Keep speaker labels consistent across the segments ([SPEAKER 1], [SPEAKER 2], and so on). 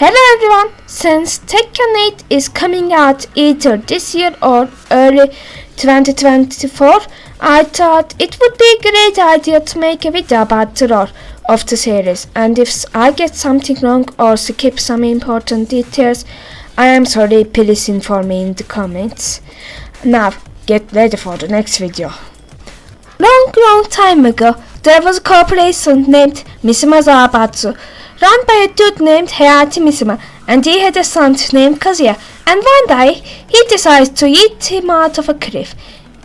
[SPEAKER 1] Hello everyone! Since Tekken 8 is coming out either this year or early 2024, I thought it would be a great idea to make a video about the lore of the series, and if I get something wrong or skip some important details, I am sorry, please inform me in the comments. Now, get ready for the next video. Long time ago, there was a corporation named Mishima Zaabatsu, run by a dude named Hayate Mishima, and he had a son named Kazuya, and one day he decided to eat him out of a cliff.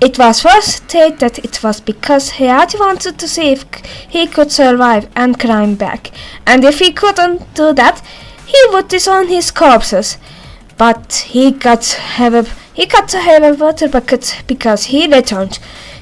[SPEAKER 1] It was first said that it was because Hayate wanted to see if he could survive and climb back, and if he couldn't do that, he would disown his corpses. But he got to have a water bucket because he returned.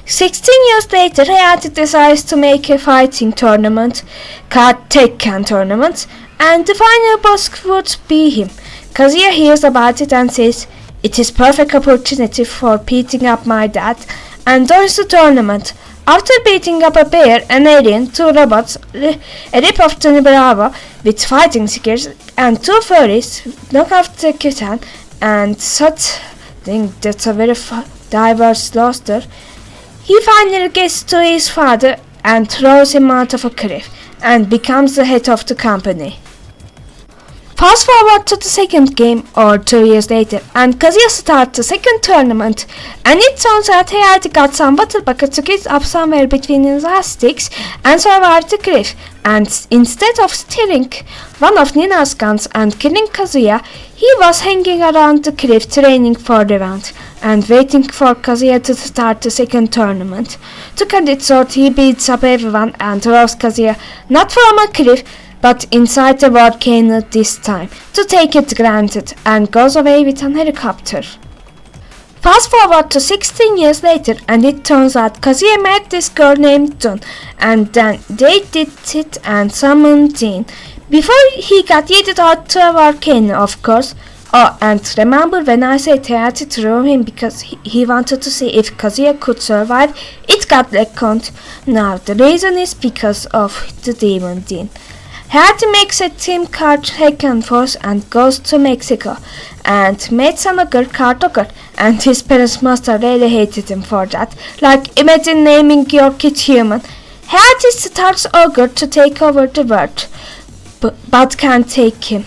[SPEAKER 1] 16 years later, Hayate decides to make a fighting tournament called Tekken tournament, and the final boss would be him. Kazuya hears about it and says, "It is perfect opportunity for beating up my dad," and joins the tournament. After beating up a bear, an alien, two robots, a rip-off Johnny Bravo with fighting skills, and two furries, knock off the Kitan, and such thing that's a very diverse roster, he finally gets to his father and throws him out of a cliff and becomes the head of the company. Fast forward to the second game, or 2 years later, and Kazuya starts the second tournament, and it turns out Hayate got some water buckets to get up somewhere between his ass sticks and survive the cliff, and instead of stealing one of Nina's guns and killing Kazuya, he was hanging around the cliff training for the round and waiting for Kazuya to start the second tournament. To cut it short, he beats up everyone and throws Kazuya not from a cliff, but inside the volcano this time, to take it granted, and goes away with an helicopter. Fast forward to 16 years later, and it turns out Kazuya met this girl named Jun, and then they did it and summoned Jin. Before he got yeeted out to a volcano, of course. Oh, and remember when I said Hayate threw him because he wanted to see if Kazuya could survive? It got retconned. Now, the reason is because of the demon Jin. Hayate makes a team called Tekken Force and goes to Mexico and meets an ogre called Ogre, and his parents must have really hated him for that. Like, imagine naming your kid human. Hayate starts Ogre to take over the world, but can't take him.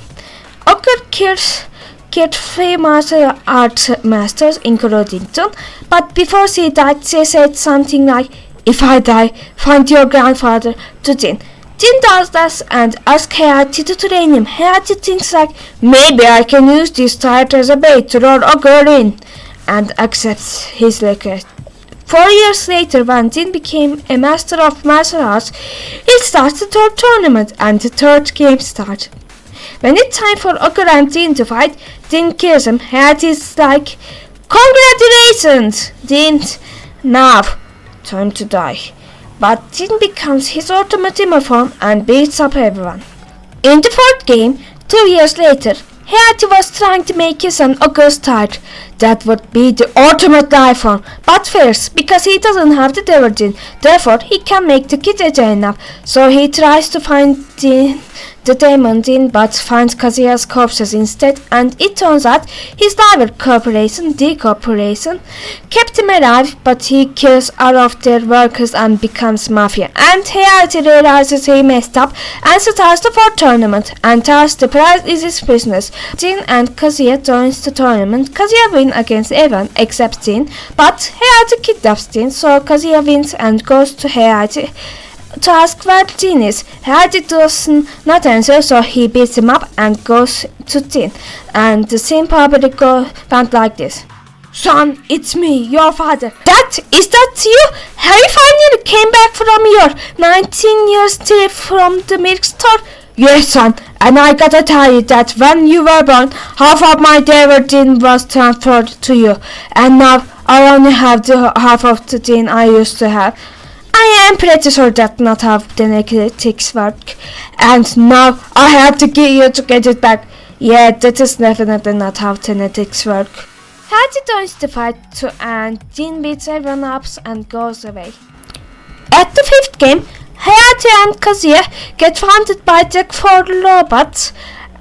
[SPEAKER 1] Ogre kills 3 martial arts masters, including Jun, but before she died, she said something like, "If I die, find your grandfather," to Jin. Jin does this and asks Hayate to train him. Hayate thinks like, maybe I can use this title as a bait to lure Ogre in, and accepts his request. 4 years later, when Jin became a master of martial arts, he starts the third tournament, and the third game starts. When it's time for Ogre and Jin to fight, Jin kills him. Hayate is like, "Congratulations, Jin! Now, time to die." But Jin becomes his ultimate demon form and beats up everyone. In the fourth game, 2 years later, Hayate was trying to make his son Ogre start. That would be the ultimate life form, but fails because he doesn't have the devil Jin. Therefore, he can't make the kid agile enough. So he tries to find the demon Jin, but finds Kazuya's corpses instead, and it turns out his rival corporation, the corporation, kept him alive, but he kills all of their workers and becomes mafia. And Hayate realizes he messed up and starts the fourth tournament, and tells the prize is his business. Jin and Kazuya joins the tournament. Kazuya wins against everyone except Jin, but Hayate kidnaps Jin, so Kazuya wins and goes to Hayate to ask where Jin is. Hayate does not answer, so he beats him up and goes to Jin. And the scene probably went like this. "Son, it's me, your father." Is that you? Have you finally came back from your 19 years trip from the milk store? "Yes, son, and I gotta tell you that when you were born, half of my devil Jin was transferred to you, and now I only have the half of the Jin I used to have. I am pretty sure that not how genetics work, and now I have to kill you to get it back." Yeah, that is definitely not how genetics work. Hayate joins the fight too, and Jin beats everyone up and goes away. At the fifth game, Hayate and Kazuya get founded by the 4 robots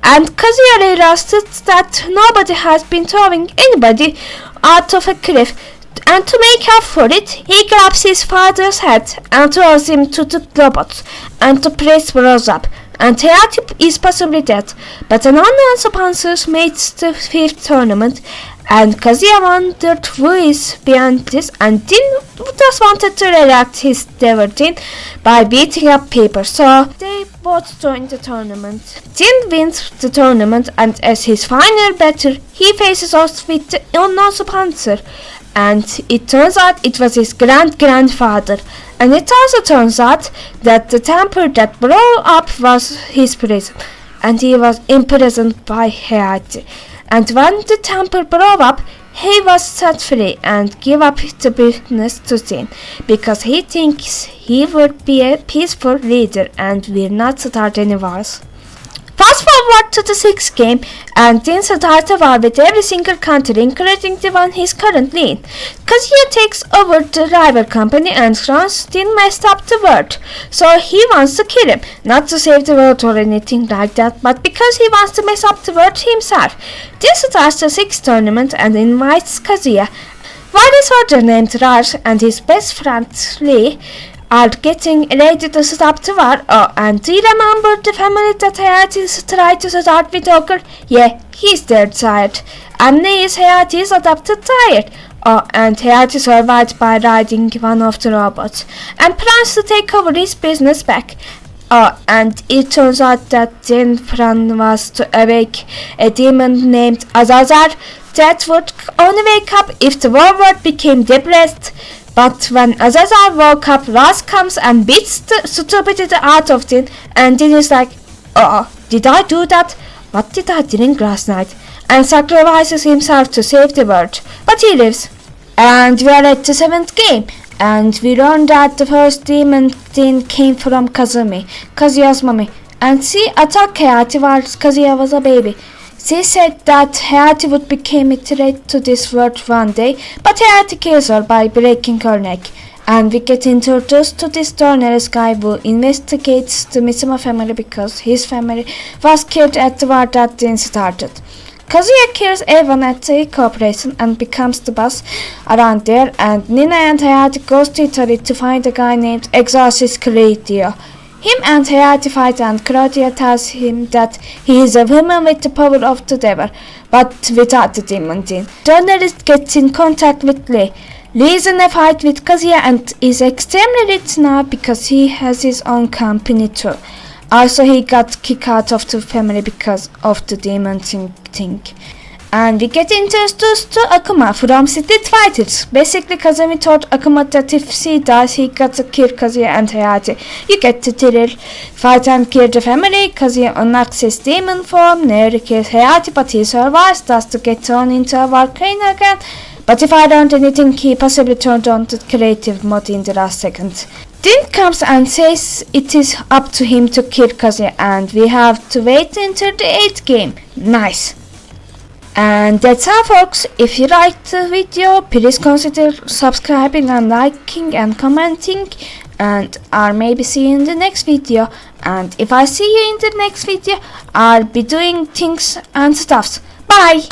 [SPEAKER 1] And Kazuya realizes that nobody has been throwing anybody out of a cliff, and to make up for it, he grabs his father's head and throws him to the robots, and the priest blows up, and Hayate is possibly dead, but an unknown sponsor made the 5th tournament, and Kazuya wondered who is behind this, and Jin just wanted to relax his devotee by beating up people, so they both join the tournament. Jin wins the tournament, and as his final battle, he faces off with the unknown sponsor, and it turns out it was his grandfather. And it also turns out that the temple that blew up was his prison, and he was imprisoned by Hayate. And when the temple blew up, he was set free and gave up the business to Jin, because he thinks he would be a peaceful leader and will not start any wars. Fast forward to the 6th game, and Jin starts a war with every single country, including the one he's currently in. Kazuya takes over the rival company and runs Jin messed up the world, so he wants to kill him, not to save the world or anything like that, but because he wants to mess up the world himself. Jin starts the 6th tournament and invites Kazuya, while his other named Raj and his best friend Lee are getting ready to stop the war. Oh, and do you remember the family that Hayate tried to start with Ogre? Yeah, he's their child. And Lee is Hayate's adopted child. Oh, and Hayate survived by riding one of the robots, and plans to take over his business back. Oh, and it turns out that Jin's plan was to awake a demon named Azazar that would only wake up if the world became depressed. But when Azazar woke up, Raz comes and beats the stupidity out of Jin, and Jin is like, oh, did I do that? What did I drink last night? And sacrifices himself to save the world. But he lives. And we are at the 7th game, and we learn that the first demon Jin came from Kazumi, Kazuya's mommy, and she attacked Hayate while Kazuya was a baby. She said that Hayate would become a threat to this world one day, but Hayate kills her by breaking her neck. And we get introduced to this journalist guy who investigates the Mishima family because his family was killed at the war that Jin started. Kazuya kills everyone at the corporation and becomes the boss around there, and Nina and Hayate goes to Italy to find a guy named Exorcist Claudio. Him and Hayate fight, and Claudia tells him that he is a woman with the power of the devil, but without the demon Jin. Journalist gets in contact with Lee. Lee is in a fight with Kazuya and is extremely rich now because he has his own company too. Also, he got kicked out of the family because of the demon thing. And we get introduced to Akuma from Street Fighters. Basically, Kazumi told Akuma that if she dies, he got to kill Kazuya and Hayate. You get to thrill, fight and kill the family. Kazuya unlocks his demon form, nearly kills Hayate, but he survives, thus to get thrown into a volcano again. But if I learned anything, he possibly turned on the creative mode in the last second. Jin comes and says it is up to him to kill Kazuya, and we have to wait until the 8th game. Nice. And that's all, folks. If you liked the video, please consider subscribing and liking and commenting, and I'll maybe see you in the next video. And if I see you in the next video, I'll be doing things and stuffs. Bye!